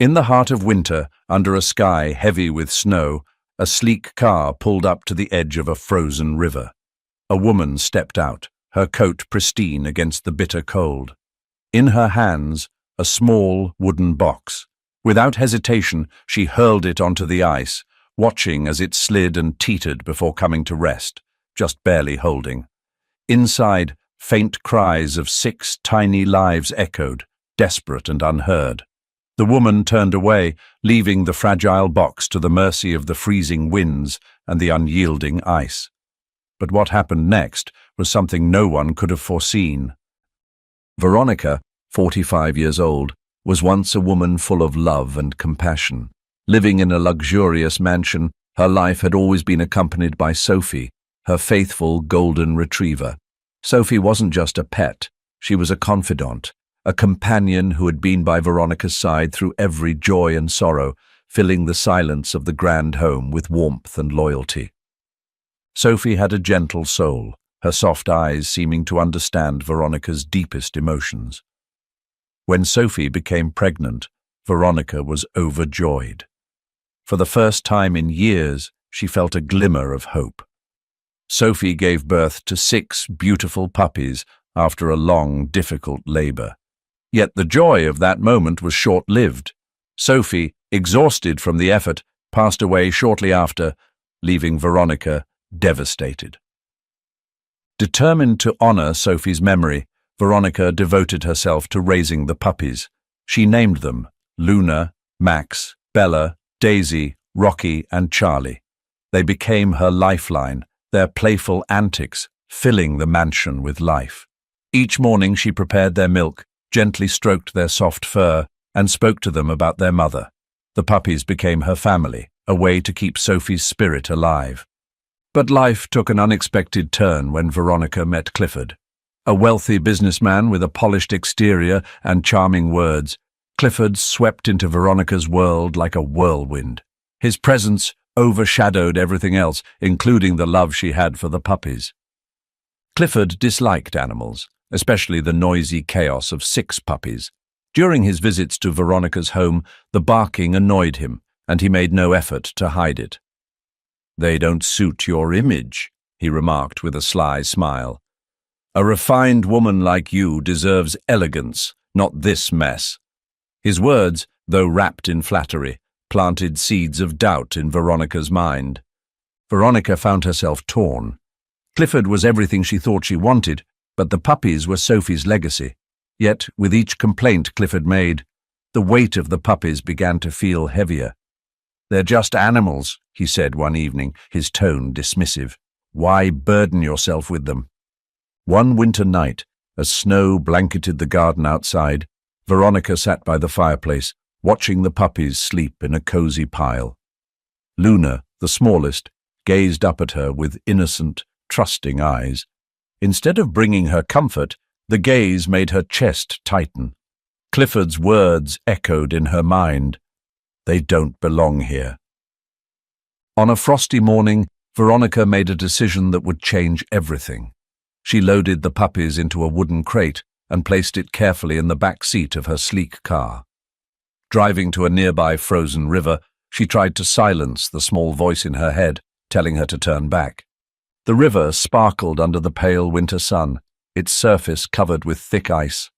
In the heart of winter, under a sky heavy with snow, a sleek car pulled up to the edge of a frozen river. A woman stepped out, her coat pristine against the bitter cold. In her hands, a small wooden box. Without hesitation, she hurled it onto the ice, watching as it slid and teetered before coming to rest, just barely holding. Inside, faint cries of 6 tiny lives echoed, desperate and unheard. The woman turned away, leaving the fragile box to the mercy of the freezing winds and the unyielding ice. But what happened next was something no one could have foreseen. Veronica, 45 years old, was once a woman full of love and compassion. Living in a luxurious mansion, her life had always been accompanied by Sophie, her faithful golden retriever. Sophie wasn't just a pet, she was a confidant, a companion who had been by Veronica's side through every joy and sorrow, filling the silence of the grand home with warmth and loyalty. Sophie had a gentle soul, her soft eyes seeming to understand Veronica's deepest emotions. When Sophie became pregnant, Veronica was overjoyed. For the first time in years, she felt a glimmer of hope. Sophie gave birth to 6 beautiful puppies after a long, difficult labor. Yet the joy of that moment was short-lived. Sophie, exhausted from the effort, passed away shortly after, leaving Veronica devastated. Determined to honor Sophie's memory, Veronica devoted herself to raising the puppies. She named them Luna, Max, Bella, Daisy, Rocky, and Charlie. They became her lifeline, their playful antics filling the mansion with life. Each morning she prepared their milk, gently stroked their soft fur, and spoke to them about their mother. The puppies became her family, a way to keep Sophie's spirit alive. But life took an unexpected turn when Veronica met Clifford. A wealthy businessman with a polished exterior and charming words, Clifford swept into Veronica's world like a whirlwind. His presence overshadowed everything else, including the love she had for the puppies. Clifford disliked animals, especially the noisy chaos of 6 puppies. During his visits to Veronica's home, the barking annoyed him, and he made no effort to hide it. "They don't suit your image," he remarked with a sly smile. "A refined woman like you deserves elegance, not this mess." His words, though wrapped in flattery, planted seeds of doubt in Veronica's mind. Veronica found herself torn. Clifford was everything she thought she wanted, but the puppies were Sophie's legacy. Yet, with each complaint Clifford made, the weight of the puppies began to feel heavier. "They're just animals," he said one evening, his tone dismissive. "Why burden yourself with them?" One winter night, as snow blanketed the garden outside, Veronica sat by the fireplace, watching the puppies sleep in a cozy pile. Luna, the smallest, gazed up at her with innocent, trusting eyes. Instead of bringing her comfort, the gaze made her chest tighten. Clifford's words echoed in her mind. "They don't belong here." On a frosty morning, Veronica made a decision that would change everything. She loaded the puppies into a wooden crate and placed it carefully in the back seat of her sleek car. Driving to a nearby frozen river, she tried to silence the small voice in her head, telling her to turn back. The river sparkled under the pale winter sun, its surface covered with thick ice.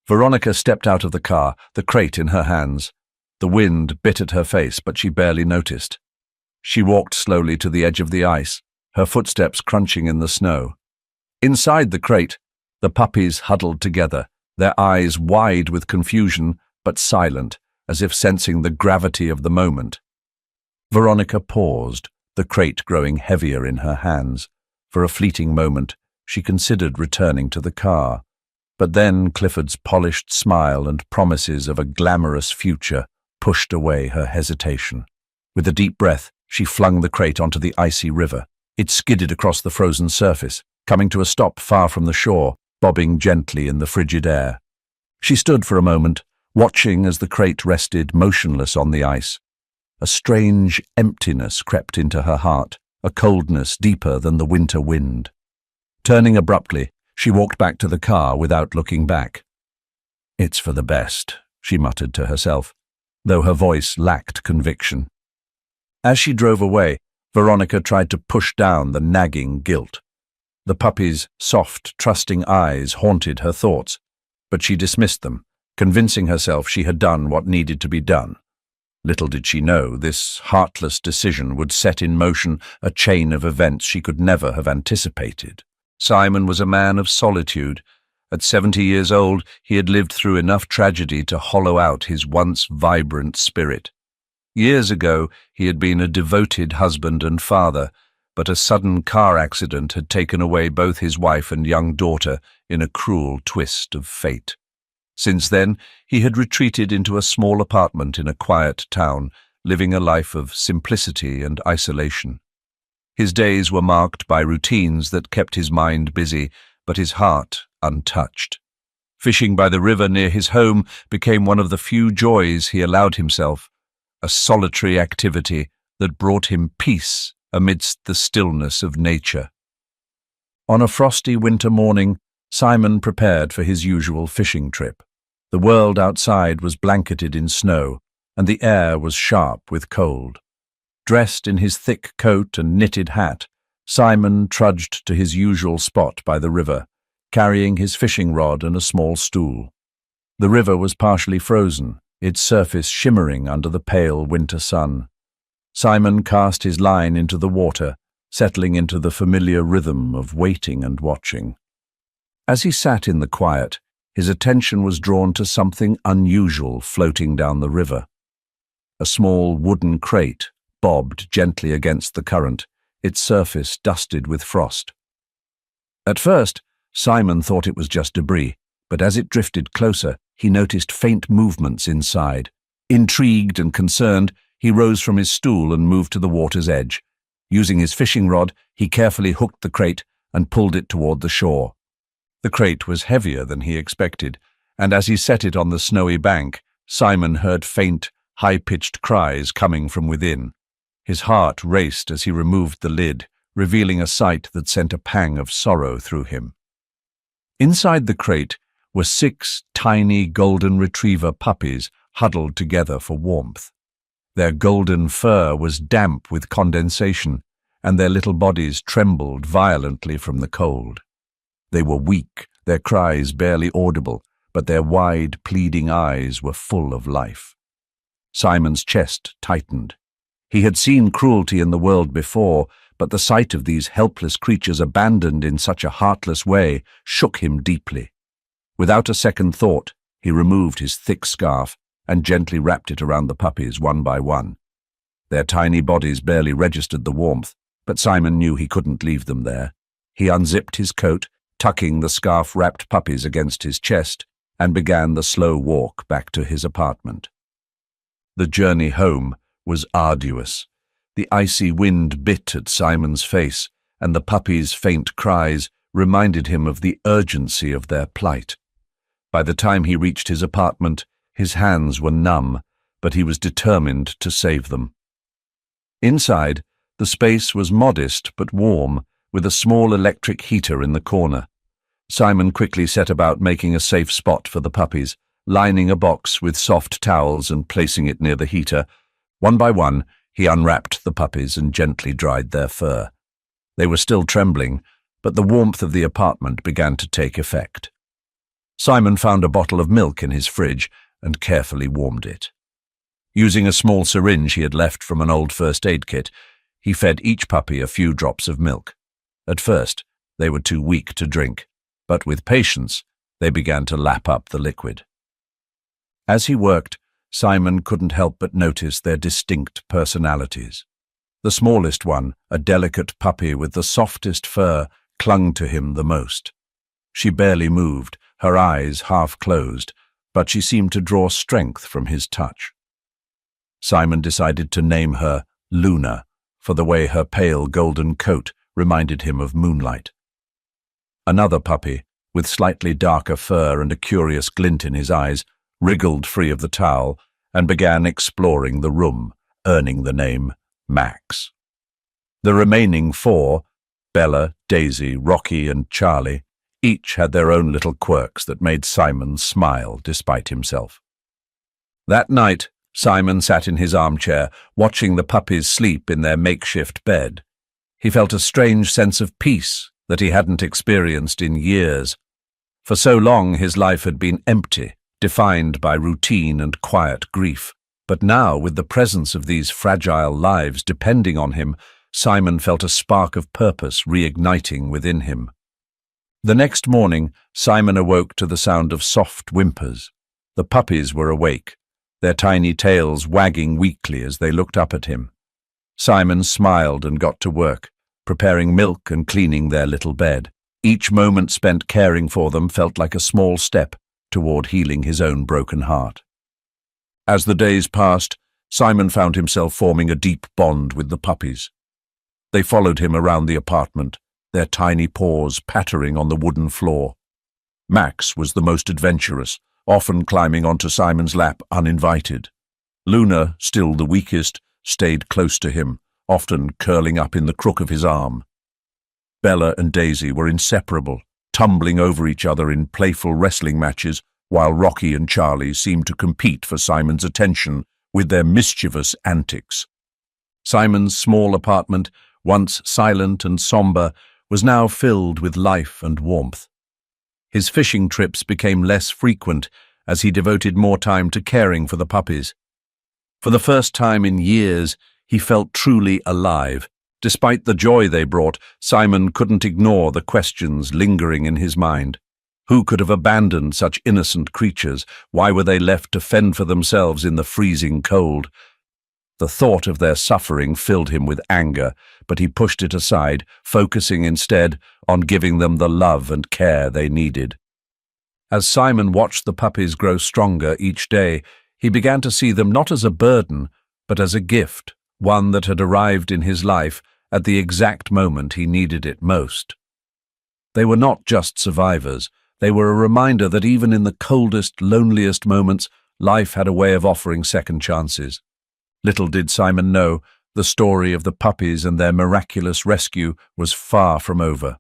Veronica stepped out of the car, the crate in her hands. The wind bit at her face, but she barely noticed. She walked slowly to the edge of the ice, her footsteps crunching in the snow. Inside the crate, the puppies huddled together, their eyes wide with confusion, but silent, as if sensing the gravity of the moment. Veronica paused, the crate growing heavier in her hands. For a fleeting moment, she considered returning to the car. But then Clifford's polished smile and promises of a glamorous future pushed away her hesitation. With a deep breath, she flung the crate onto the icy river. It skidded across the frozen surface, coming to a stop far from the shore, bobbing gently in the frigid air. She stood for a moment, watching as the crate rested motionless on the ice. A strange emptiness crept into her heart, a coldness deeper than the winter wind. Turning abruptly, she walked back to the car without looking back. "It's for the best," she muttered to herself. though her voice lacked conviction. As she drove away, Veronica tried to push down the nagging guilt. The puppy's soft, trusting eyes haunted her thoughts, but she dismissed them, convincing herself she had done what needed to be done. Little did she know this heartless decision would set in motion a chain of events she could never have anticipated. Simon was a man of solitude. At 70 years old, he had lived through enough tragedy to hollow out his once vibrant spirit. Years ago, he had been a devoted husband and father, but a sudden car accident had taken away both his wife and young daughter in a cruel twist of fate. Since then, he had retreated into a small apartment in a quiet town, living a life of simplicity and isolation. His days were marked by routines that kept his mind busy, but his heart untouched. Fishing by the river near his home became one of the few joys he allowed himself, a solitary activity that brought him peace amidst the stillness of nature. On a frosty winter morning, Simon prepared for his usual fishing trip. The world outside was blanketed in snow, and the air was sharp with cold. Dressed in his thick coat and knitted hat, Simon trudged to his usual spot by the river, carrying his fishing rod and a small stool. The river was partially frozen, its surface shimmering under the pale winter sun. Simon cast his line into the water, settling into the familiar rhythm of waiting and watching. As he sat in the quiet, his attention was drawn to something unusual floating down the river. A small wooden crate bobbed gently against the current, its surface dusted with frost. At first, Simon thought it was just debris, but as it drifted closer, he noticed faint movements inside. Intrigued and concerned, he rose from his stool and moved to the water's edge. Using his fishing rod, he carefully hooked the crate and pulled it toward the shore. The crate was heavier than he expected, and as he set it on the snowy bank, Simon heard faint, high-pitched cries coming from within. His heart raced as he removed the lid, revealing a sight that sent a pang of sorrow through him. Inside the crate were 6 tiny golden retriever puppies huddled together for warmth. Their golden fur was damp with condensation, and their little bodies trembled violently from the cold. They were weak, their cries barely audible, but their wide, pleading eyes were full of life. Simon's chest tightened. He had seen cruelty in the world before, but the sight of these helpless creatures abandoned in such a heartless way shook him deeply. Without a second thought, he removed his thick scarf and gently wrapped it around the puppies one by one. Their tiny bodies barely registered the warmth, but Simon knew he couldn't leave them there. He unzipped his coat, tucking the scarf-wrapped puppies against his chest, and began the slow walk back to his apartment. The journey home was arduous. The icy wind bit at Simon's face, and the puppies' faint cries reminded him of the urgency of their plight. By the time he reached his apartment, his hands were numb, but he was determined to save them. Inside, the space was modest but warm, with a small electric heater in the corner. Simon quickly set about making a safe spot for the puppies, lining a box with soft towels and placing it near the heater. One by one, he unwrapped the puppies and gently dried their fur. They were still trembling, but the warmth of the apartment began to take effect. Simon found a bottle of milk in his fridge and carefully warmed it. Using a small syringe he had left from an old first aid kit, he fed each puppy a few drops of milk. At first, they were too weak to drink, but with patience, they began to lap up the liquid. As he worked, Simon couldn't help but notice their distinct personalities. The smallest one, a delicate puppy with the softest fur, clung to him the most. She barely moved, her eyes half closed, but she seemed to draw strength from his touch. Simon decided to name her Luna, for the way her pale golden coat reminded him of moonlight. Another puppy, with slightly darker fur and a curious glint in his eyes, wriggled free of the towel and began exploring the room, earning the name Max. The remaining 4, Bella, Daisy, Rocky, and Charlie, each had their own little quirks that made Simon smile despite himself. That night, Simon sat in his armchair, watching the puppies sleep in their makeshift bed. He felt a strange sense of peace that he hadn't experienced in years. For so long his life had been empty, defined by routine and quiet grief. But now, with the presence of these fragile lives depending on him, Simon felt a spark of purpose reigniting within him. The next morning, Simon awoke to the sound of soft whimpers. The puppies were awake, their tiny tails wagging weakly as they looked up at him. Simon smiled and got to work, preparing milk and cleaning their little bed. Each moment spent caring for them felt like a small step toward healing his own broken heart. As the days passed, Simon found himself forming a deep bond with the puppies. They followed him around the apartment, their tiny paws pattering on the wooden floor. Max was the most adventurous, often climbing onto Simon's lap uninvited. Luna, still the weakest, stayed close to him, often curling up in the crook of his arm. Bella and Daisy were inseparable, tumbling over each other in playful wrestling matches, while Rocky and Charlie seemed to compete for Simon's attention with their mischievous antics. Simon's small apartment, once silent and somber, was now filled with life and warmth. His fishing trips became less frequent as he devoted more time to caring for the puppies. For the first time in years, he felt truly alive. Despite the joy they brought, Simon couldn't ignore the questions lingering in his mind. Who could have abandoned such innocent creatures? Why were they left to fend for themselves in the freezing cold? The thought of their suffering filled him with anger, but he pushed it aside, focusing instead on giving them the love and care they needed. As Simon watched the puppies grow stronger each day, he began to see them not as a burden, but as a gift, one that had arrived in his life at the exact moment he needed it most. They were not just survivors. They were a reminder that even in the coldest, loneliest moments, life had a way of offering second chances. Little did Simon know, the story of the puppies and their miraculous rescue was far from over.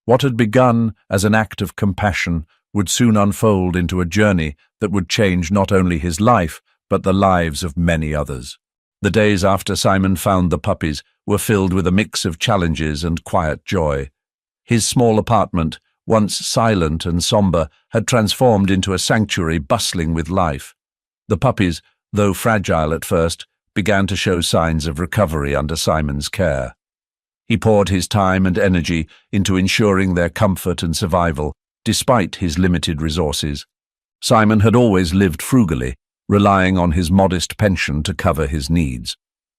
What had begun as an act of compassion would soon unfold into a journey that would change not only his life, but the lives of many others. The days after Simon found the puppies were filled with a mix of challenges and quiet joy. His small apartment, once silent and somber, had transformed into a sanctuary bustling with life. The puppies, though fragile at first, began to show signs of recovery under Simon's care. He poured his time and energy into ensuring their comfort and survival, despite his limited resources. Simon had always lived frugally, relying on his modest pension to cover his needs.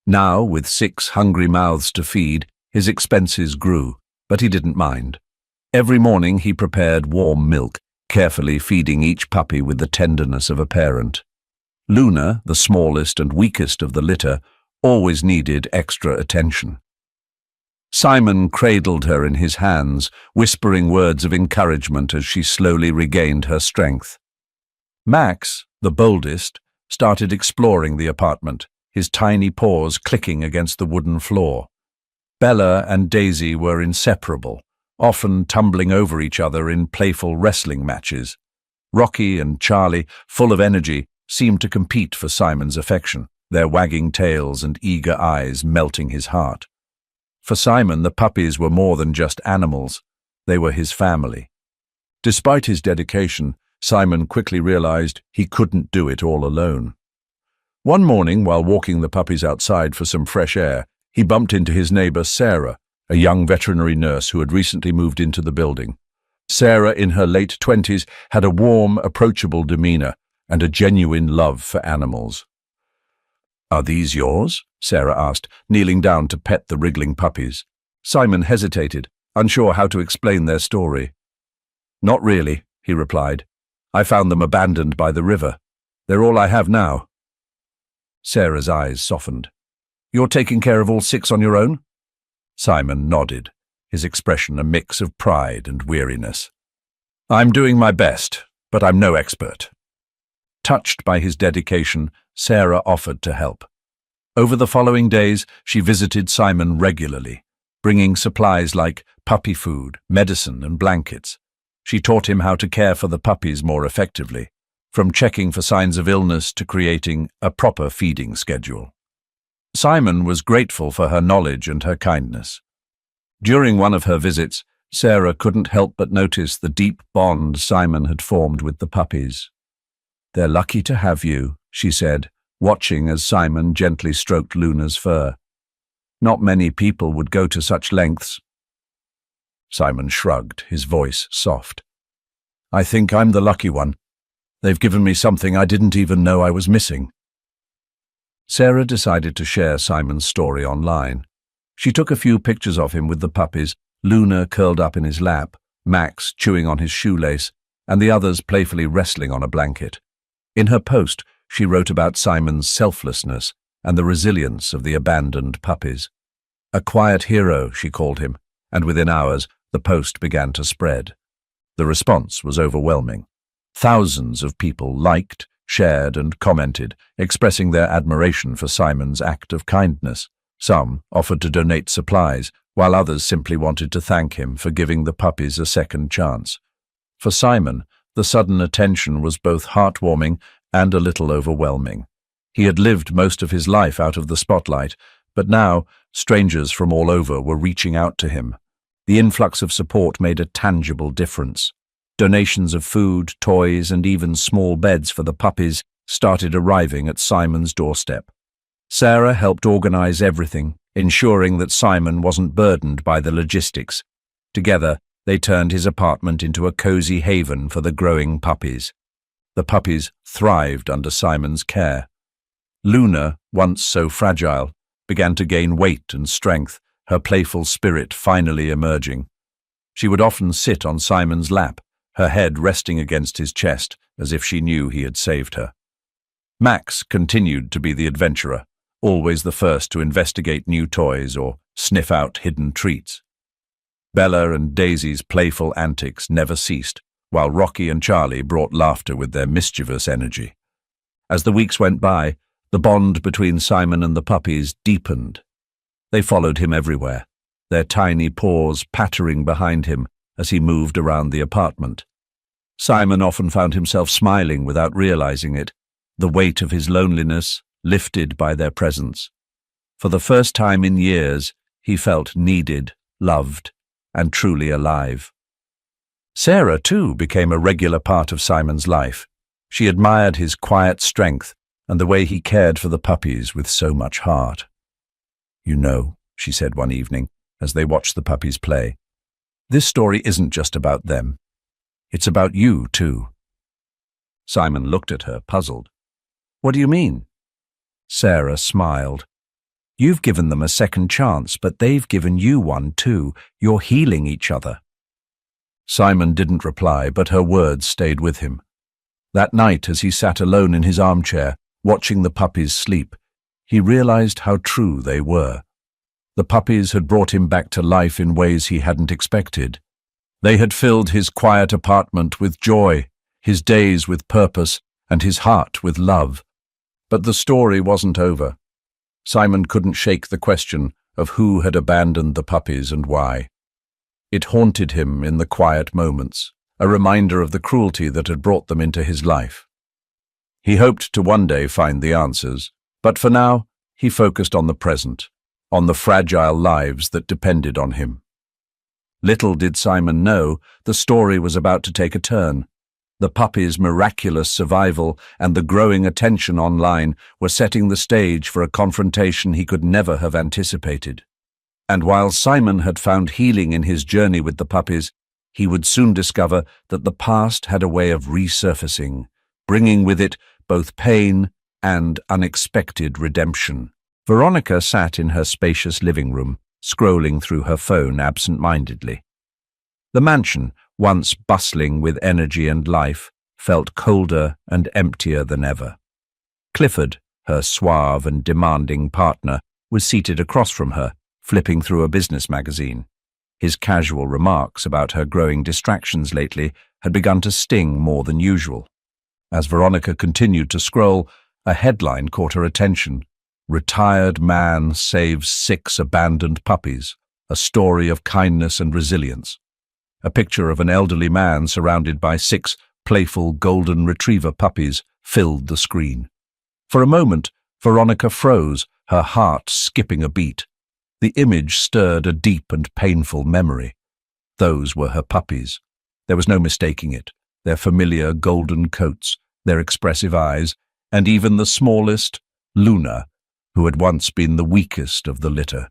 Now, with 6 hungry mouths to feed, his expenses grew, but he didn't mind. Every morning he prepared warm milk, carefully feeding each puppy with the tenderness of a parent. Luna, the smallest and weakest of the litter, always needed extra attention. Simon cradled her in his hands, whispering words of encouragement as she slowly regained her strength. Max, the boldest, started exploring the apartment, his tiny paws clicking against the wooden floor. Bella and Daisy were inseparable, often tumbling over each other in playful wrestling matches. Rocky and Charlie, full of energy, seemed to compete for Simon's affection, their wagging tails and eager eyes melting his heart. For Simon, the puppies were more than just animals. They were his family. Despite his dedication, Simon quickly realized he couldn't do it all alone. One morning, while walking the puppies outside for some fresh air, he bumped into his neighbor Sarah, a young veterinary nurse who had recently moved into the building. Sarah, in her late 20s, had a warm, approachable demeanor and a genuine love for animals. "Are these yours?" Sarah asked, kneeling down to pet the wriggling puppies. Simon hesitated, unsure how to explain their story. "Not really," he replied. "I found them abandoned by the river. They're all I have now." Sarah's eyes softened. "You're taking care of all 6 on your own?" Simon nodded, his expression a mix of pride and weariness. "I'm doing my best, but I'm no expert." Touched by his dedication, Sarah offered to help. Over the following days, she visited Simon regularly, bringing supplies like puppy food, medicine, and blankets. She taught him how to care for the puppies more effectively. from checking for signs of illness to creating a proper feeding schedule. Simon was grateful for her knowledge and her kindness. During one of her visits, Sarah couldn't help but notice the deep bond Simon had formed with the puppies. "They're lucky to have you," she said, watching as Simon gently stroked Luna's fur. "Not many people would go to such lengths." Simon shrugged, his voice soft. "I think I'm the lucky one. They've given me something I didn't even know I was missing." Sarah decided to share Simon's story online. She took a few pictures of him with the puppies, Luna curled up in his lap, Max chewing on his shoelace, and the others playfully wrestling on a blanket. In her post, she wrote about Simon's selflessness and the resilience of the abandoned puppies. "A quiet hero," she called him, and within hours, the post began to spread. The response was overwhelming. Thousands of people liked, shared, and commented, expressing their admiration for Simon's act of kindness. Some offered to donate supplies, while others simply wanted to thank him for giving the puppies a second chance. For Simon, the sudden attention was both heartwarming and a little overwhelming. He had lived most of his life out of the spotlight, but now strangers from all over were reaching out to him. The influx of support made a tangible difference. Donations of food, toys, and even small beds for the puppies started arriving at Simon's doorstep. Sarah helped organize everything, ensuring that Simon wasn't burdened by the logistics. Together, they turned his apartment into a cozy haven for the growing puppies. The puppies thrived under Simon's care. Luna, once so fragile, began to gain weight and strength, her playful spirit finally emerging. She would often sit on Simon's lap, her head resting against his chest, as if she knew he had saved her. Max continued to be the adventurer, always the first to investigate new toys or sniff out hidden treats. Bella and Daisy's playful antics never ceased, while Rocky and Charlie brought laughter with their mischievous energy. As the weeks went by, the bond between Simon and the puppies deepened. They followed him everywhere, their tiny paws pattering behind him as he moved around the apartment. Simon often found himself smiling without realizing it, the weight of his loneliness lifted by their presence. For the first time in years, he felt needed, loved, and truly alive. Sarah, too, became a regular part of Simon's life. She admired his quiet strength and the way he cared for the puppies with so much heart. "You know," she said one evening, as they watched the puppies play, "this story isn't just about them. It's about you, too." Simon looked at her, puzzled. "What do you mean?" Sarah smiled. "You've given them a second chance, but they've given you one, too. You're healing each other." Simon didn't reply, but her words stayed with him. That night, as he sat alone in his armchair, watching the puppies sleep, he realized how true they were. The puppies had brought him back to life in ways he hadn't expected. They had filled his quiet apartment with joy, his days with purpose, and his heart with love. But the story wasn't over. Simon couldn't shake the question of who had abandoned the puppies and why. It haunted him in the quiet moments, a reminder of the cruelty that had brought them into his life. He hoped to one day find the answers, but for now, he focused on the present, on the fragile lives that depended on him. Little did Simon know, the story was about to take a turn. The puppies' miraculous survival and the growing attention online were setting the stage for a confrontation he could never have anticipated. And while Simon had found healing in his journey with the puppies, he would soon discover that the past had a way of resurfacing, bringing with it both pain and unexpected redemption. Veronica sat in her spacious living room, scrolling through her phone absent-mindedly. The mansion, once bustling with energy and life, felt colder and emptier than ever. Clifford, her suave and demanding partner, was seated across from her, flipping through a business magazine. His casual remarks about her growing distractions lately had begun to sting more than usual. As Veronica continued to scroll, a headline caught her attention. "Retired man saves 6 abandoned puppies, a story of kindness and resilience." A picture of an elderly man surrounded by 6 playful golden retriever puppies filled the screen. For a moment, Veronica froze, her heart skipping a beat. The image stirred a deep and painful memory. Those were her puppies. There was no mistaking it. Their familiar golden coats, their expressive eyes, and even the smallest, Luna, who had once been the weakest of the litter.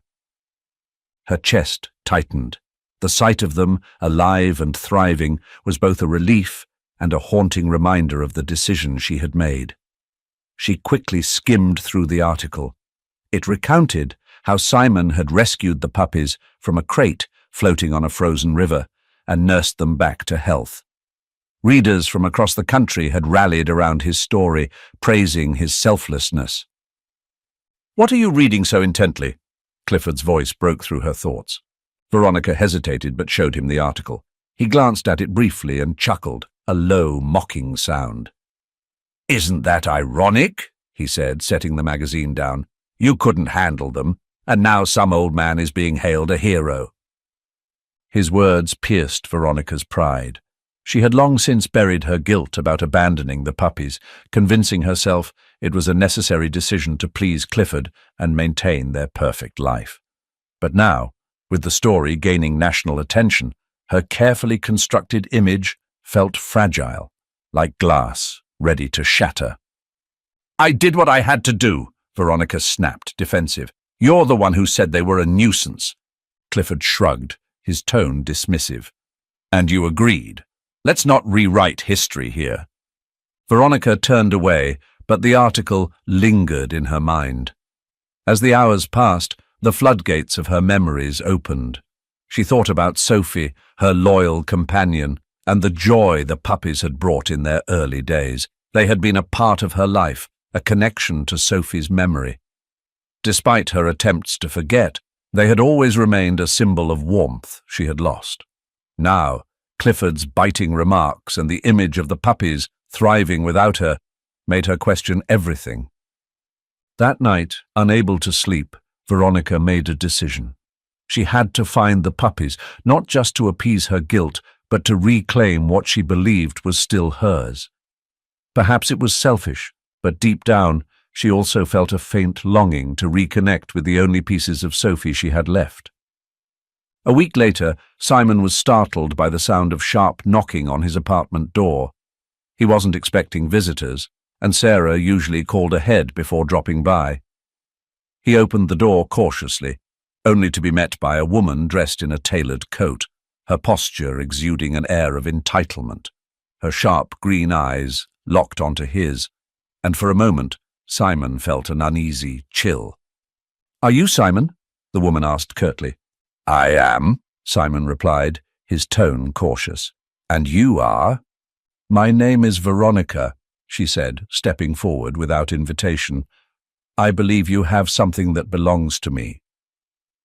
Her chest tightened. The sight of them, alive and thriving, was both a relief and a haunting reminder of the decision she had made. She quickly skimmed through the article. It recounted how Simon had rescued the puppies from a crate floating on a frozen river and nursed them back to health. Readers from across the country had rallied around his story, praising his selflessness. "What are you reading so intently?" Clifford's voice broke through her thoughts. Veronica hesitated but showed him the article. He glanced at it briefly and chuckled, a low, mocking sound. "Isn't that ironic?" he said, setting the magazine down. "You couldn't handle them, and now some old man is being hailed a hero." His words pierced Veronica's pride. She had long since buried her guilt about abandoning the puppies, convincing herself it was a necessary decision to please Clifford and maintain their perfect life. But now, with the story gaining national attention, her carefully constructed image felt fragile, like glass, ready to shatter. "I did what I had to do," Veronica snapped, defensive. "You're the one who said they were a nuisance." Clifford shrugged, his tone dismissive. "And you agreed. Let's not rewrite history here." Veronica turned away, but the article lingered in her mind. As the hours passed, the floodgates of her memories opened. She thought about Sophie, her loyal companion, and the joy the puppies had brought in their early days. They had been a part of her life, a connection to Sophie's memory. Despite her attempts to forget, they had always remained a symbol of warmth she had lost. Now, Clifford's biting remarks and the image of the puppies thriving without her made her question everything. That night, unable to sleep, Veronica made a decision. She had to find the puppies, not just to appease her guilt, but to reclaim what she believed was still hers. Perhaps it was selfish, but deep down, she also felt a faint longing to reconnect with the only pieces of Sophie she had left. A week later, Simon was startled by the sound of sharp knocking on his apartment door. He wasn't expecting visitors, and Sarah usually called ahead before dropping by. He opened the door cautiously, only to be met by a woman dressed in a tailored coat, her posture exuding an air of entitlement, her sharp green eyes locked onto his, and for a moment Simon felt an uneasy chill. "Are you Simon?" the woman asked curtly. "I am," Simon replied, his tone cautious. "And you are?" "My name is Veronica," she said, stepping forward without invitation. "I believe you have something that belongs to me."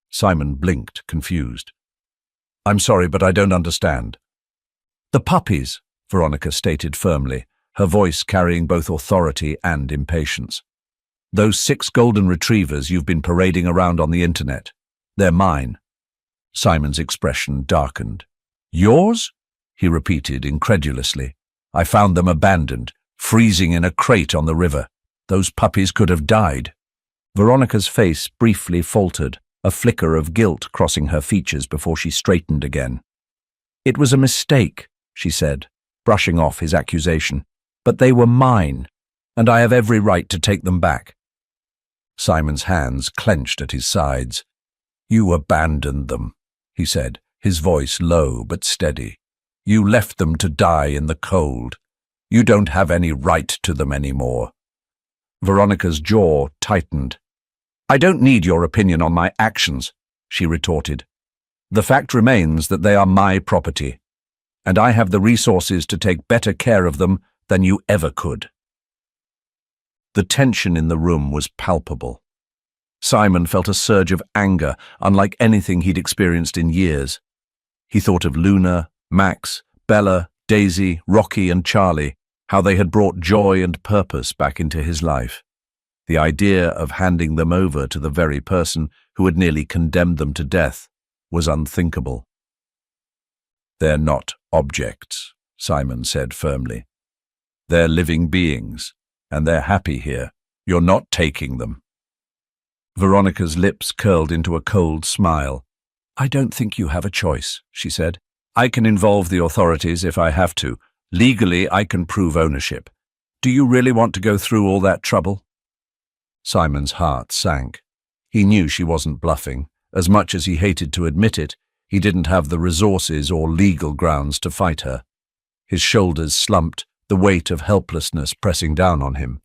Simon blinked, confused. "I'm sorry, but I don't understand." "The puppies," Veronica stated firmly, her voice carrying both authority and impatience. "Those 6 golden retrievers you've been parading around on the internet. They're mine." Simon's expression darkened. "Yours?" he repeated incredulously. "I found them abandoned, freezing in a crate on the river. Those puppies could have died." Veronica's face briefly faltered, a flicker of guilt crossing her features before she straightened again. "It was a mistake," she said, brushing off his accusation. "But they were mine, and I have every right to take them back." Simon's hands clenched at his sides. "You abandoned them," he said, his voice low but steady. "You left them to die in the cold. You don't have any right to them anymore." Veronica's jaw tightened. "I don't need your opinion on my actions," she retorted. "The fact remains that they are my property, and I have the resources to take better care of them than you ever could." The tension in the room was palpable. Simon felt a surge of anger unlike anything he'd experienced in years. He thought of Luna, Max, Bella, Daisy, Rocky, and Charlie, how they had brought joy and purpose back into his life. The idea of handing them over to the very person who had nearly condemned them to death was unthinkable. "They're not objects," Simon said firmly. "They're living beings, and they're happy here. You're not taking them." Veronica's lips curled into a cold smile. "I don't think you have a choice," she said. "I can involve the authorities if I have to. Legally, I can prove ownership. Do you really want to go through all that trouble?" Simon's heart sank. He knew she wasn't bluffing. As much as he hated to admit it, he didn't have the resources or legal grounds to fight her. His shoulders slumped, the weight of helplessness pressing down on him.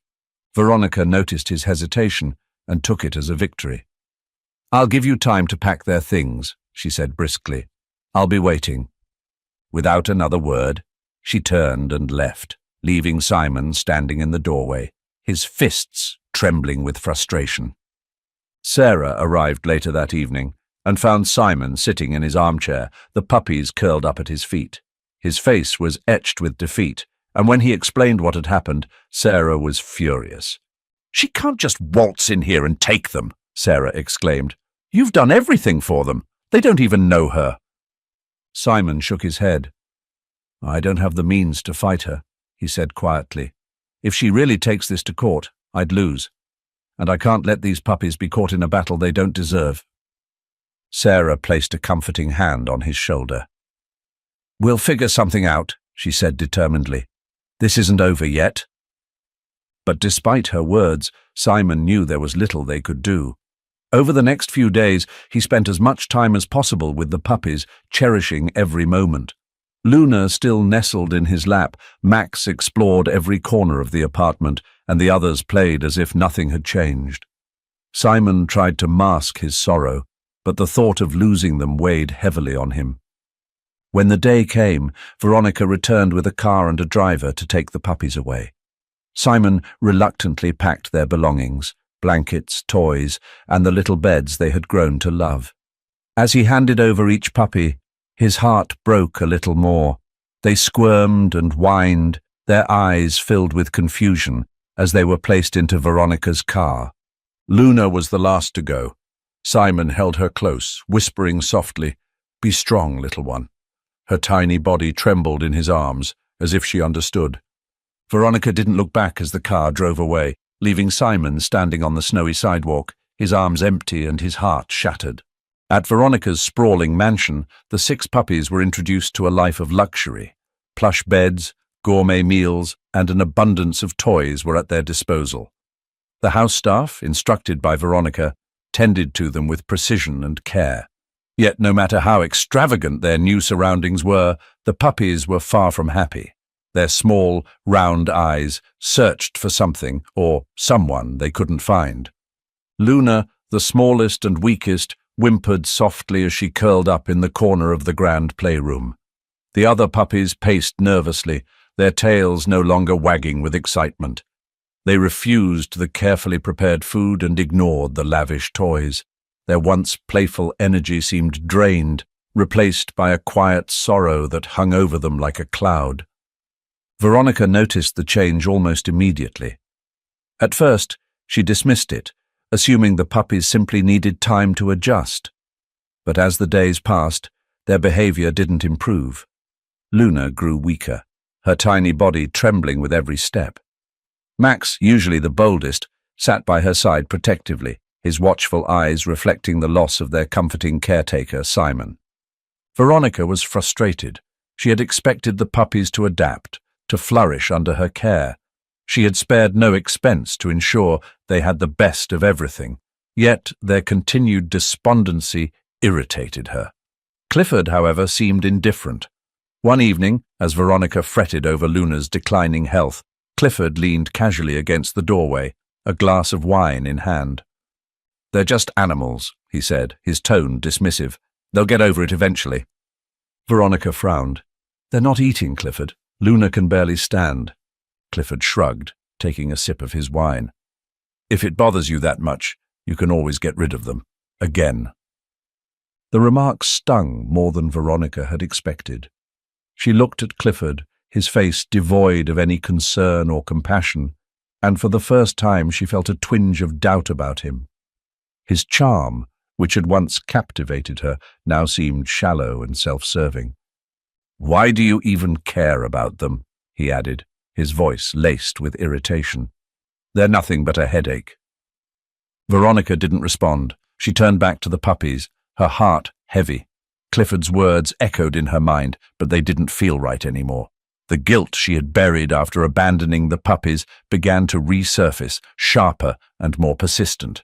Veronica noticed his hesitation and took it as a victory. "I'll give you time to pack their things," she said briskly. "I'll be waiting." Without another word, she turned and left, leaving Simon standing in the doorway, his fists trembling with frustration. Sarah arrived later that evening and found Simon sitting in his armchair, the puppies curled up at his feet. His face was etched with defeat, and when he explained what had happened, Sarah was furious. "She can't just waltz in here and take them," Sarah exclaimed. "You've done everything for them. They don't even know her." Simon shook his head. "I don't have the means to fight her," he said quietly. "If she really takes this to court, I'd lose. And I can't let these puppies be caught in a battle they don't deserve." Sarah placed a comforting hand on his shoulder. "We'll figure something out," she said determinedly. "This isn't over yet." But despite her words, Simon knew there was little they could do. Over the next few days, he spent as much time as possible with the puppies, cherishing every moment. Luna still nestled in his lap, Max explored every corner of the apartment, and the others played as if nothing had changed. Simon tried to mask his sorrow, but the thought of losing them weighed heavily on him. When the day came, Veronica returned with a car and a driver to take the puppies away. Simon reluctantly packed their belongings, blankets, toys, and the little beds they had grown to love. As he handed over each puppy, his heart broke a little more. They squirmed and whined, their eyes filled with confusion as they were placed into Veronica's car. Luna was the last to go. Simon held her close, whispering softly, "Be strong, little one." Her tiny body trembled in his arms, as if she understood. Veronica didn't look back as the car drove away, leaving Simon standing on the snowy sidewalk, his arms empty and his heart shattered. At Veronica's sprawling mansion, the 6 puppies were introduced to a life of luxury. Plush beds, gourmet meals, and an abundance of toys were at their disposal. The house staff, instructed by Veronica, tended to them with precision and care. Yet no matter how extravagant their new surroundings were, the puppies were far from happy. Their small, round eyes searched for something or someone they couldn't find. Luna, the smallest and weakest, whimpered softly as she curled up in the corner of the grand playroom. The other puppies paced nervously, their tails no longer wagging with excitement. They refused the carefully prepared food and ignored the lavish toys. Their once playful energy seemed drained, replaced by a quiet sorrow that hung over them like a cloud. Veronica noticed the change almost immediately. At first, she dismissed it, assuming the puppies simply needed time to adjust. But as the days passed, their behavior didn't improve. Luna grew weaker, her tiny body trembling with every step. Max, usually the boldest, sat by her side protectively, his watchful eyes reflecting the loss of their comforting caretaker, Simon. Veronica was frustrated. She had expected the puppies to adapt, to flourish under her care. She had spared no expense to ensure they had the best of everything, yet their continued despondency irritated her. Clifford, however, seemed indifferent. One evening, as Veronica fretted over Luna's declining health, Clifford leaned casually against the doorway, a glass of wine in hand. "They're just animals," he said, his tone dismissive. "They'll get over it eventually." Veronica frowned. "They're not eating, Clifford. Luna can barely stand." Clifford shrugged, taking a sip of his wine. "If it bothers you that much, you can always get rid of them. Again." The remark stung more than Veronica had expected. She looked at Clifford, his face devoid of any concern or compassion, and for the first time she felt a twinge of doubt about him. His charm, which had once captivated her, now seemed shallow and self-serving. Why do you even care about them? He added, his voice laced with irritation. They're nothing but a headache. Veronica didn't respond. She turned back to the puppies, her heart heavy. Clifford's words echoed in her mind, but they didn't feel right anymore. The guilt she had buried after abandoning the puppies began to resurface, sharper and more persistent.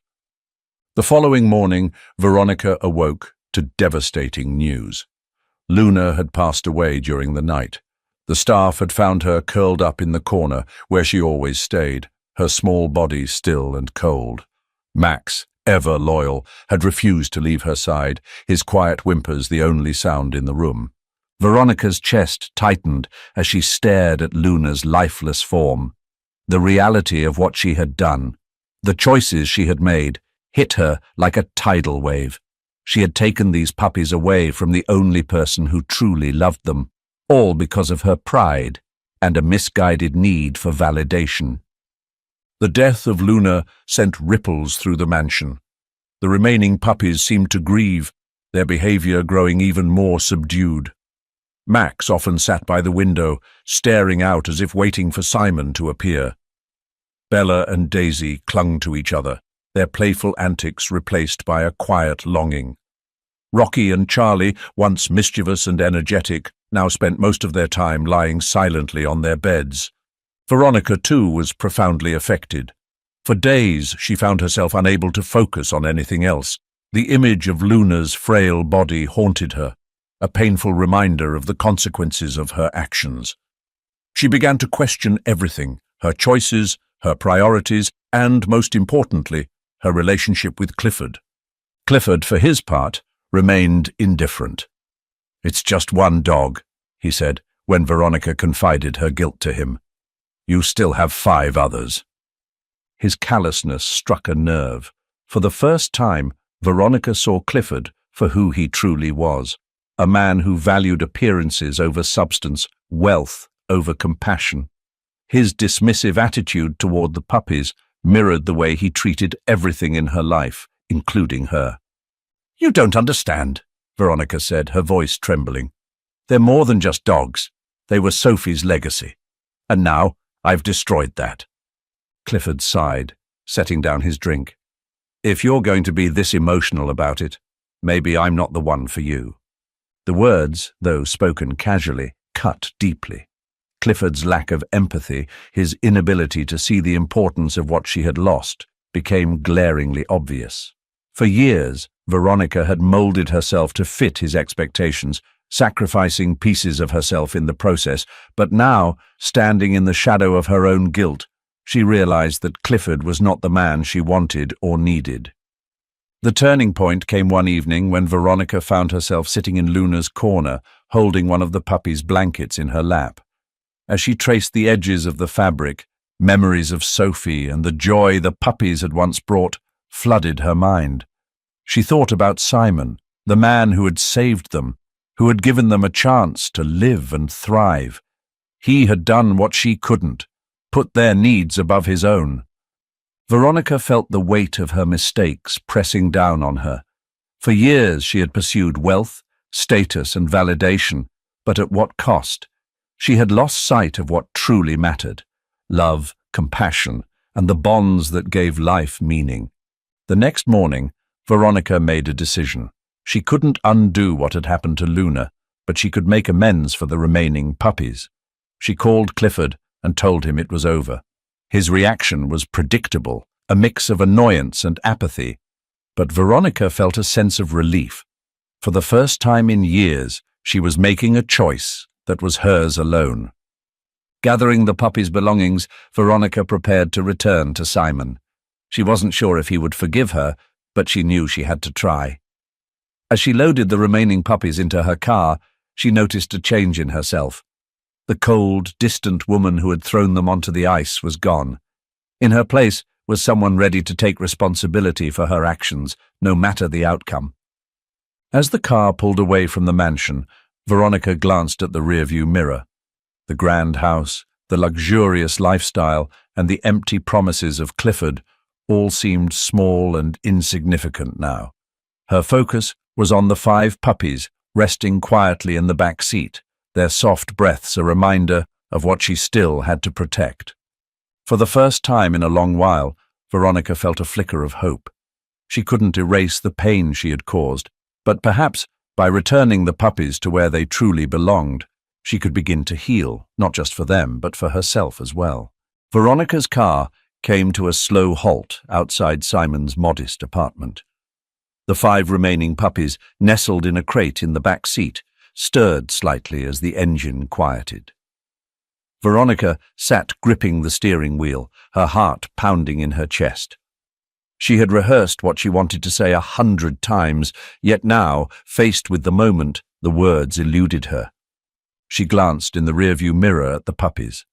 The following morning, Veronica awoke to devastating news. Luna had passed away during the night. The staff had found her curled up in the corner where she always stayed, her small body still and cold. Max, ever loyal, had refused to leave her side, his quiet whimpers the only sound in the room. Veronica's chest tightened as she stared at Luna's lifeless form. The reality of what she had done, the choices she had made, hit her like a tidal wave. She had taken these puppies away from the only person who truly loved them, all because of her pride and a misguided need for validation. The death of Luna sent ripples through the mansion. The remaining puppies seemed to grieve, their behavior growing even more subdued. Max often sat by the window, staring out as if waiting for Simon to appear. Bella and Daisy clung to each other, their playful antics replaced by a quiet longing. Rocky and Charlie, once mischievous and energetic, now spent most of their time lying silently on their beds. Veronica, too, was profoundly affected. For days, she found herself unable to focus on anything else. The image of Luna's frail body haunted her, a painful reminder of the consequences of her actions. She began to question everything, her choices, her priorities, and, most importantly, her relationship with Clifford. Clifford, for his part, remained indifferent. "It's just one dog," he said, when Veronica confided her guilt to him. "You still have 5 others." His callousness struck a nerve. For the first time, Veronica saw Clifford for who he truly was. A man who valued appearances over substance, wealth over compassion. His dismissive attitude toward the puppies mirrored the way he treated everything in her life, including her. "You don't understand," Veronica said, her voice trembling. "They're more than just dogs. They were Sophie's legacy. And now I've destroyed that." Clifford sighed, setting down his drink. "If you're going to be this emotional about it, maybe I'm not the one for you." The words, though spoken casually, cut deeply. Clifford's lack of empathy, his inability to see the importance of what she had lost, became glaringly obvious. For years, Veronica had molded herself to fit his expectations, sacrificing pieces of herself in the process, but now, standing in the shadow of her own guilt, she realized that Clifford was not the man she wanted or needed. The turning point came one evening when Veronica found herself sitting in Luna's corner, holding one of the puppy's blankets in her lap. As she traced the edges of the fabric, memories of Sophie and the joy the puppies had once brought flooded her mind. She thought about Simon, the man who had saved them, who had given them a chance to live and thrive. He had done what she couldn't, put their needs above his own. Veronica felt the weight of her mistakes pressing down on her. For years she had pursued wealth, status and validation, but at what cost? She had lost sight of what truly mattered: love, compassion, and the bonds that gave life meaning. The next morning, Veronica made a decision. She couldn't undo what had happened to Luna, but she could make amends for the remaining puppies. She called Clifford and told him it was over. His reaction was predictable, a mix of annoyance and apathy, but Veronica felt a sense of relief. For the first time in years, she was making a choice that was hers alone. Gathering the puppy's belongings, Veronica prepared to return to Simon. She wasn't sure if he would forgive her, but she knew she had to try. As she loaded the remaining puppies into her car, she noticed a change in herself. The cold, distant woman who had thrown them onto the ice was gone. In her place was someone ready to take responsibility for her actions, no matter the outcome. As the car pulled away from the mansion, Veronica glanced at the rearview mirror. The grand house, the luxurious lifestyle, and the empty promises of Clifford all seemed small and insignificant now. Her focus was on the 5 puppies resting quietly in the back seat, their soft breaths a reminder of what she still had to protect. For the first time in a long while, Veronica felt a flicker of hope. She couldn't erase the pain she had caused, but perhaps by returning the puppies to where they truly belonged, she could begin to heal, not just for them, but for herself as well. Veronica's car came to a slow halt outside Simon's modest apartment. The 5 remaining puppies, nestled in a crate in the back seat, stirred slightly as the engine quieted. Veronica sat gripping the steering wheel, her heart pounding in her chest. She had rehearsed what she wanted to say 100 times, yet now, faced with the moment, the words eluded her. She glanced in the rearview mirror at the puppies.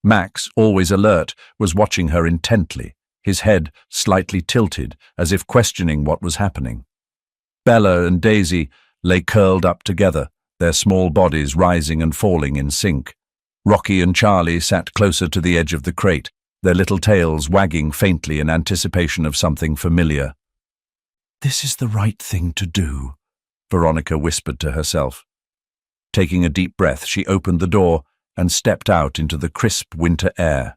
Max, always alert, was watching her intently, his head slightly tilted, as if questioning what was happening. Bella and Daisy lay curled up together, their small bodies rising and falling in sync. Rocky and Charlie sat closer to the edge of the crate, their little tails wagging faintly in anticipation of something familiar. "This is the right thing to do," Veronica whispered to herself. Taking a deep breath, she opened the door and stepped out into the crisp winter air.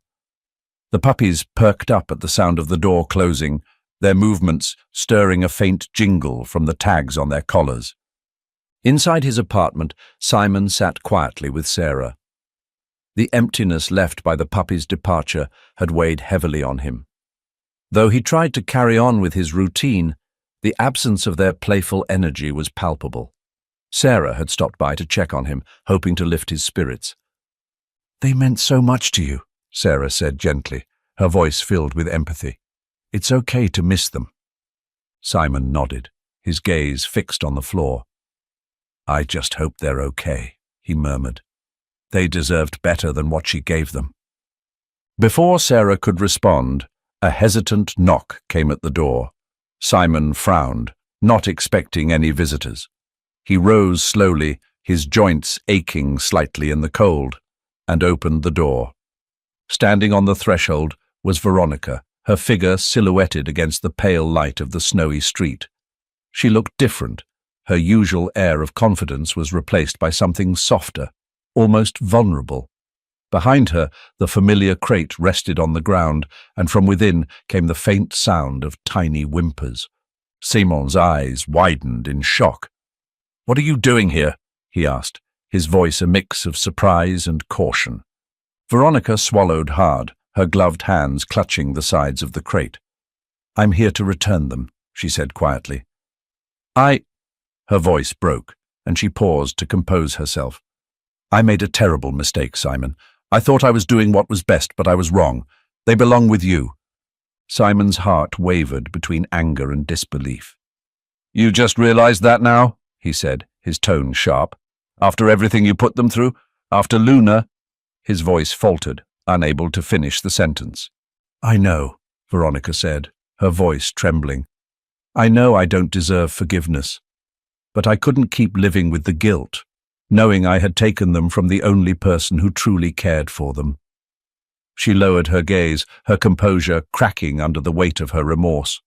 The puppies perked up at the sound of the door closing, their movements stirring a faint jingle from the tags on their collars. Inside his apartment, Simon sat quietly with Sarah. The emptiness left by the puppy's departure had weighed heavily on him. Though he tried to carry on with his routine, the absence of their playful energy was palpable. Sarah had stopped by to check on him, hoping to lift his spirits. "They meant so much to you," Sarah said gently, her voice filled with empathy. "It's okay to miss them." Simon nodded, his gaze fixed on the floor. "I just hope they're okay," he murmured. "They deserved better than what she gave them." Before Sarah could respond, a hesitant knock came at the door. Simon frowned, not expecting any visitors. He rose slowly, his joints aching slightly in the cold, and opened the door. Standing on the threshold was Veronica, her figure silhouetted against the pale light of the snowy street. She looked different. Her usual air of confidence was replaced by something softer, almost vulnerable. Behind her, the familiar crate rested on the ground, and from within came the faint sound of tiny whimpers. Simon's eyes widened in shock. "What are you doing here?" he asked, his voice a mix of surprise and caution. Veronica swallowed hard, her gloved hands clutching the sides of the crate. "I'm here to return them," she said quietly. Her voice broke, and she paused to compose herself. "I made a terrible mistake, Simon. I thought I was doing what was best, but I was wrong. They belong with you." Simon's heart wavered between anger and disbelief. "You just realized that now?" he said, his tone sharp. "After everything you put them through? After Luna?" His voice faltered, unable to finish the sentence. "I know," Veronica said, her voice trembling. "I know I don't deserve forgiveness. But I couldn't keep living with the guilt, knowing I had taken them from the only person who truly cared for them." She lowered her gaze, her composure cracking under the weight of her remorse.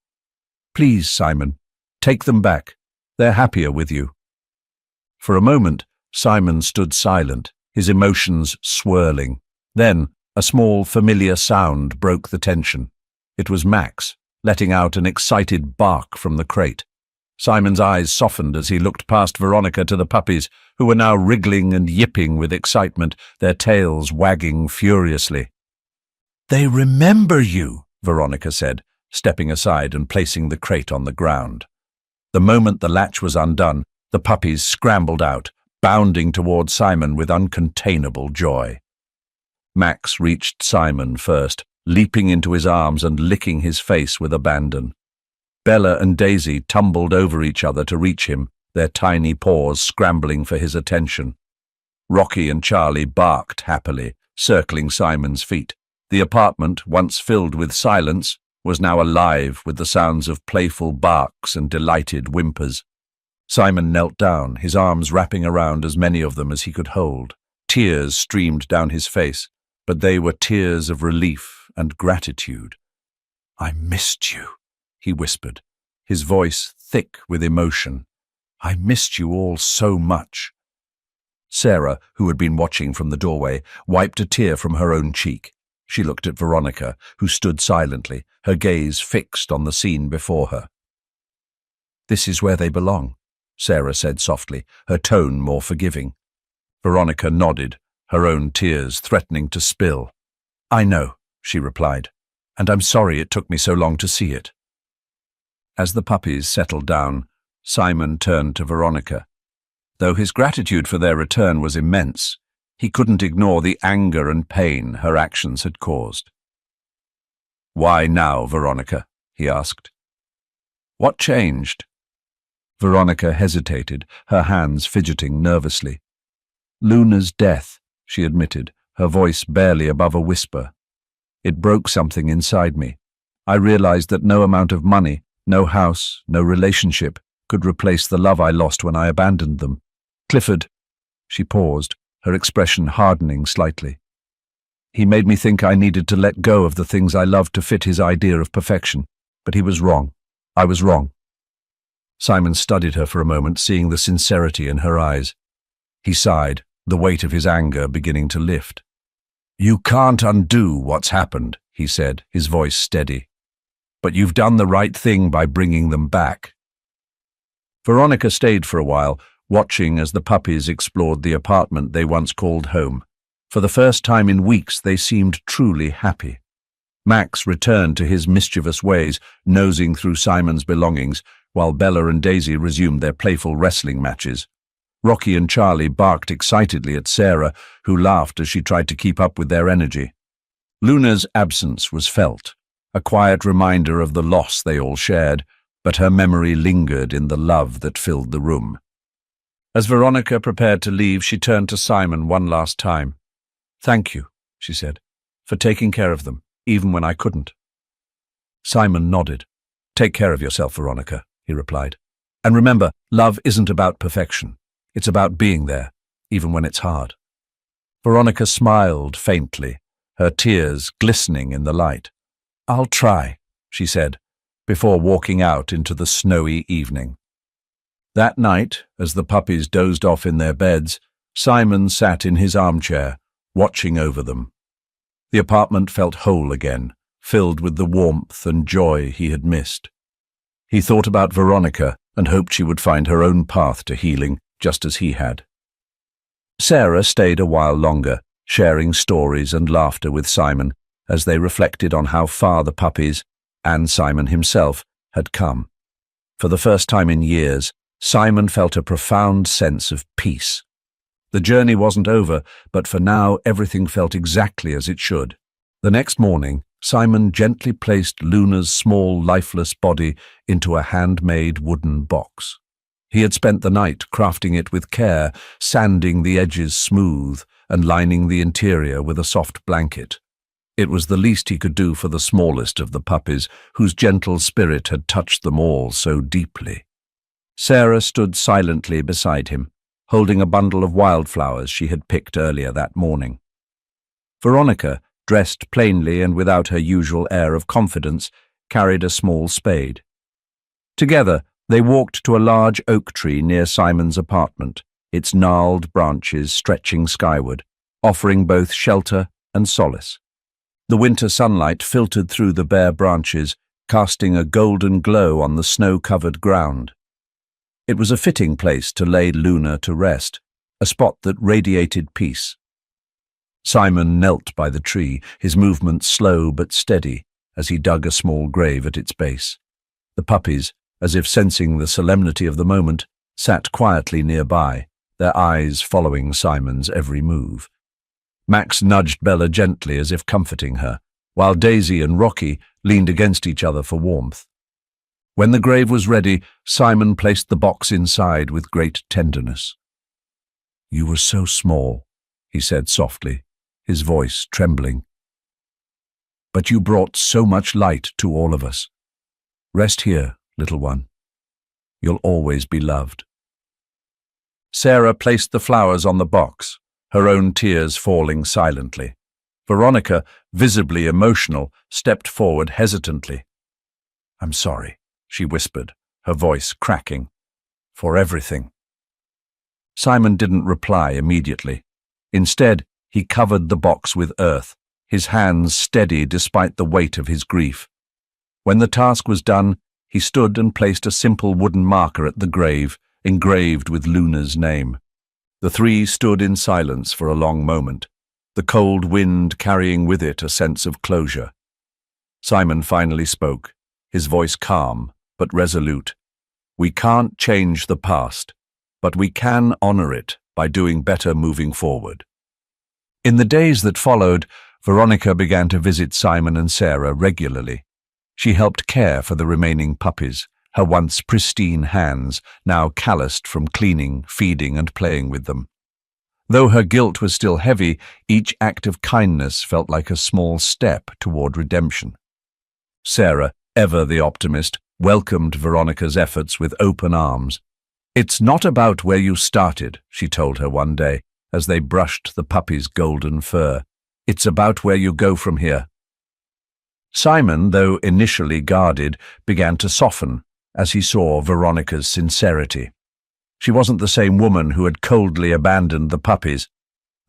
"Please, Simon, take them back. They're happier with you." For a moment, Simon stood silent, his emotions swirling. Then, a small, familiar sound broke the tension. It was Max, letting out an excited bark from the crate. Simon's eyes softened as he looked past Veronica to the puppies, who were now wriggling and yipping with excitement, their tails wagging furiously. "They remember you," Veronica said, stepping aside and placing the crate on the ground. The moment the latch was undone, the puppies scrambled out, bounding toward Simon with uncontainable joy. Max reached Simon first, leaping into his arms and licking his face with abandon. Bella and Daisy tumbled over each other to reach him, their tiny paws scrambling for his attention. Rocky and Charlie barked happily, circling Simon's feet. The apartment, once filled with silence, was now alive with the sounds of playful barks and delighted whimpers. Simon knelt down, his arms wrapping around as many of them as he could hold. Tears streamed down his face, but they were tears of relief and gratitude. "I missed you," he whispered, his voice thick with emotion. "I missed you all so much." Sarah, who had been watching from the doorway, wiped a tear from her own cheek. She looked at Veronica, who stood silently, her gaze fixed on the scene before her. "This is where they belong," Sarah said softly, her tone more forgiving. Veronica nodded, her own tears threatening to spill. "I know," she replied, "and I'm sorry it took me so long to see it." As the puppies settled down, Simon turned to Veronica. Though his gratitude for their return was immense, he couldn't ignore the anger and pain her actions had caused. "Why now, Veronica?" he asked. "What changed?" Veronica hesitated, her hands fidgeting nervously. "Luna's death," she admitted, her voice barely above a whisper. "It broke something inside me. I realized that no amount of money, no house, no relationship could replace the love I lost when I abandoned them. Clifford," she paused, her expression hardening slightly. "He made me think I needed to let go of the things I loved to fit his idea of perfection, but he was wrong. I was wrong." Simon studied her for a moment, seeing the sincerity in her eyes. He sighed, the weight of his anger beginning to lift. "You can't undo what's happened," he said, his voice steady. "But you've done the right thing by bringing them back." Veronica stayed for a while, watching as the puppies explored the apartment they once called home. For the first time in weeks, they seemed truly happy. Max returned to his mischievous ways, nosing through Simon's belongings, while Bella and Daisy resumed their playful wrestling matches. Rocky and Charlie barked excitedly at Sarah, who laughed as she tried to keep up with their energy. Luna's absence was felt, a quiet reminder of the loss they all shared, but her memory lingered in the love that filled the room. As Veronica prepared to leave, she turned to Simon one last time. "Thank you," she said, "for taking care of them, even when I couldn't." Simon nodded. "Take care of yourself, Veronica," he replied. "And remember, love isn't about perfection. It's about being there, even when it's hard." Veronica smiled faintly, her tears glistening in the light. "I'll try," she said, before walking out into the snowy evening. That night, as the puppies dozed off in their beds, Simon sat in his armchair, watching over them. The apartment felt whole again, filled with the warmth and joy he had missed. He thought about Veronica and hoped she would find her own path to healing, just as he had. Sarah stayed a while longer, sharing stories and laughter with Simon as they reflected on how far the puppies, and Simon himself, had come. For the first time in years, Simon felt a profound sense of peace. The journey wasn't over, but for now everything felt exactly as it should. The next morning, Simon gently placed Luna's small, lifeless body into a handmade wooden box. He had spent the night crafting it with care, sanding the edges smooth and lining the interior with a soft blanket. It was the least he could do for the smallest of the puppies, whose gentle spirit had touched them all so deeply. Sarah stood silently beside him, holding a bundle of wildflowers she had picked earlier that morning. Veronica, dressed plainly and without her usual air of confidence, carried a small spade. Together, they walked to a large oak tree near Simon's apartment, its gnarled branches stretching skyward, offering both shelter and solace. The winter sunlight filtered through the bare branches, casting a golden glow on the snow-covered ground. It was a fitting place to lay Luna to rest, a spot that radiated peace. Simon knelt by the tree, his movements slow but steady, as he dug a small grave at its base. The puppies, as if sensing the solemnity of the moment, sat quietly nearby, their eyes following Simon's every move. Max nudged Bella gently as if comforting her, while Daisy and Rocky leaned against each other for warmth. When the grave was ready, Simon placed the box inside with great tenderness. "You were so small," he said softly, his voice trembling. "But you brought so much light to all of us. Rest here, little one. You'll always be loved." Sarah placed the flowers on the box, her own tears falling silently. Veronica, visibly emotional, stepped forward hesitantly. "I'm sorry," she whispered, her voice cracking. "For everything." Simon didn't reply immediately. Instead, he covered the box with earth, his hands steady despite the weight of his grief. When the task was done, he stood and placed a simple wooden marker at the grave, engraved with Luna's name. The three stood in silence for a long moment, the cold wind carrying with it a sense of closure. Simon finally spoke, his voice calm but resolute. "We can't change the past, but we can honor it by doing better moving forward." In the days that followed, Veronica began to visit Simon and Sarah regularly. She helped care for the remaining puppies, her once pristine hands now calloused from cleaning, feeding, and playing with them. Though her guilt was still heavy, each act of kindness felt like a small step toward redemption. Sarah, ever the optimist, welcomed Veronica's efforts with open arms. "It's not about where you started," she told her one day, as they brushed the puppy's golden fur. "It's about where you go from here." Simon, though initially guarded, began to soften as he saw Veronica's sincerity. She wasn't the same woman who had coldly abandoned the puppies.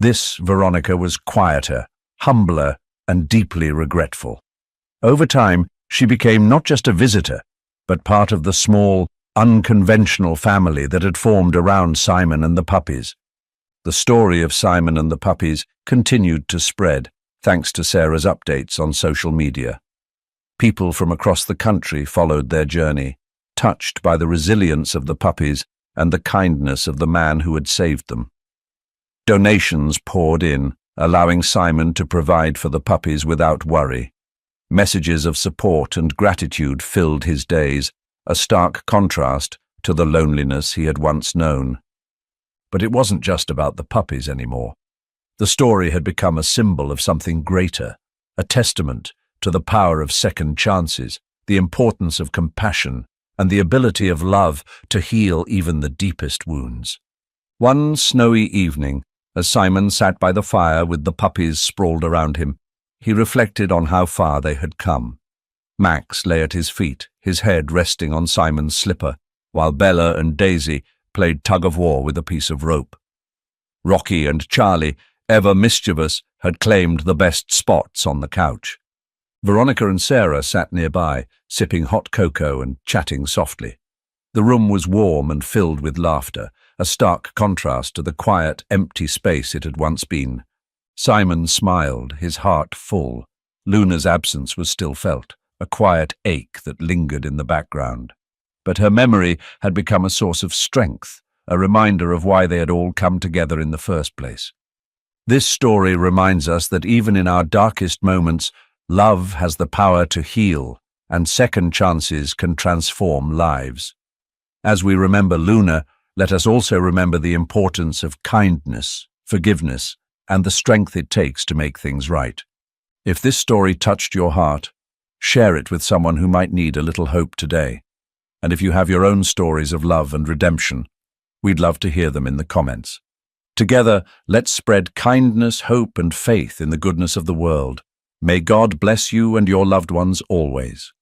This Veronica was quieter, humbler, and deeply regretful. Over time, she became not just a visitor, but part of the small, unconventional family that had formed around Simon and the puppies. The story of Simon and the puppies continued to spread, thanks to Sarah's updates on social media. People from across the country followed their journey, touched by the resilience of the puppies and the kindness of the man who had saved them. Donations poured in, allowing Simon to provide for the puppies without worry. Messages of support and gratitude filled his days, a stark contrast to the loneliness he had once known. But it wasn't just about the puppies anymore. The story had become a symbol of something greater, a testament to the power of second chances, the importance of compassion, and the ability of love to heal even the deepest wounds. One snowy evening, as Simon sat by the fire with the puppies sprawled around him, he reflected on how far they had come. Max lay at his feet, his head resting on Simon's slipper, while Bella and Daisy played tug-of-war with a piece of rope. Rocky and Charlie, ever mischievous, had claimed the best spots on the couch. Veronica and Sarah sat nearby, sipping hot cocoa and chatting softly. The room was warm and filled with laughter, a stark contrast to the quiet, empty space it had once been. Simon smiled, his heart full. Luna's absence was still felt, a quiet ache that lingered in the background. But her memory had become a source of strength, a reminder of why they had all come together in the first place. This story reminds us that even in our darkest moments, love has the power to heal, and second chances can transform lives. As we remember Luna, let us also remember the importance of kindness, forgiveness, and the strength it takes to make things right. If this story touched your heart, share it with someone who might need a little hope today. And if you have your own stories of love and redemption, we'd love to hear them in the comments. Together, let's spread kindness, hope, and faith in the goodness of the world. May God bless you and your loved ones always.